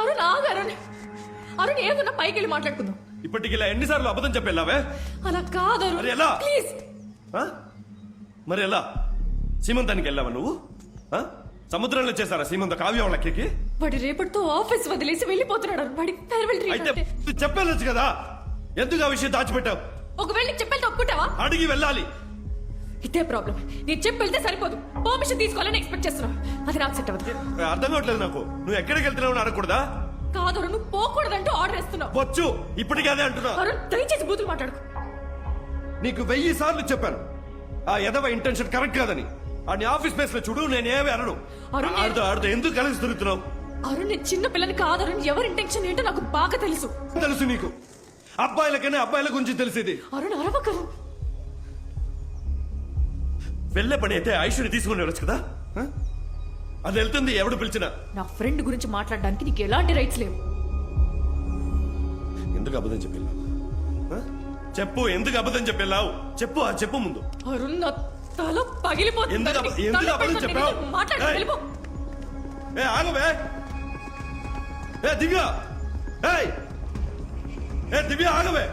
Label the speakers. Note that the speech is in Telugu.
Speaker 1: అరుణ్ ఆగు అరుణ్. అరుణ్ ఏమన్నా పైకి వెళ్ళి మాట్లాడుకుందాం.
Speaker 2: ఇప్పటికి ఇలా ఎన్నిసార్లు అబద్ధం చెప్పెళ్ళావే?
Speaker 1: అలా కాదు అరుణ్.
Speaker 2: మరి ఎలా?
Speaker 1: ప్లీజ్.
Speaker 2: మరి ఎలా? సీమంతానికి వెళ్ళావా నువ్వు? సముద్రంలో చేశారా సీమంత కావ్యం వాళ్ళకి?
Speaker 1: వాడి రేపటితో ఆఫీస్ వదిలేసి వెళ్ళిపోతున్నాడు అరుణ్. వాడి ఫేర్వెల్
Speaker 2: అయితే
Speaker 1: ట్రీట్.
Speaker 2: చెప్పేళ్ళొచ్చు కదా, ఎందుకు ఆ విషయం దాచిపెట్టావు?
Speaker 1: ఒకవేళ నీకు చెప్పేది తప్పుకుంటావా?
Speaker 2: అడిగి వెళ్ళాలి.
Speaker 1: ఇదే ప్రాబ్లం. నేను చెప్పి వెళ్తే సరిపోదు, పర్మిషన్ తీసుకోవాలని ఎక్స్పెక్ట్ చేస్తున్నావు. అది నాకు సెట్ అవ్వదు.
Speaker 2: అర్థం కావట్లేదు నాకు. నువ్వు ఎక్కడికి వెళ్తున్నావు అడగకూడదా?
Speaker 1: కాదు అరుణ్, నువ్వు పోకూడదంటూ ఆర్డర్ ఇస్తున్నావు.
Speaker 2: వచ్చు, ఇప్పటికే అదే అంటున్నా.
Speaker 1: అరుణ్ దయచేసి బూతులు మాట్లాడుకో.
Speaker 2: నీకు 1000 సార్లు చెప్పాను ఆ ఎదవ ఇంటెన్షన్ కరెక్ట్ కాదని. ఆడిని ఆఫీస్ ప్లేస్ లో చూడు, నేనేమి అనను. ఆడుతో ఎందుకు కలిసి తిరుగుతున్నావు?
Speaker 1: అరుణ్ నేను చిన్న పిల్లని కాదు అరుణ్. ఎవరి ఇంటెన్షన్ ఏంటో నాకు బాగా తెలుసు.
Speaker 2: తెలుసు నీకు. అబ్బాయిలకనే అబ్బాయిల గురించి తెలిసేది.
Speaker 1: అరుణ్ అరవకరు.
Speaker 2: వెళ్ళే పని అయితే ఐశ్వర్య తీసుకుని వెళ్ళొచ్చు కదా. అది వెళ్తుంది ఎవడు పిలిచినా.
Speaker 1: నా ఫ్రెండ్ గురించి మాట్లాడడానికి నీకు ఎలాంటి రైట్స్ లేవు.
Speaker 2: ఎందుకు అబద్ధం చెప్పెళ్ళావు? చెప్పు, ఎందుకు అబద్ధం చెప్పెళ్ళావు? చెప్పు, ఆ చెప్పు ముందు.
Speaker 1: అరుణ్ నా తల పగిలిపోతుంది.
Speaker 2: ఎందుకు అబద్ధం చెప్పావు?
Speaker 1: మాట్లాడు, వెళ్ళిపో.
Speaker 2: ఆగవే. దివ్య, దివ్య ఆగవే.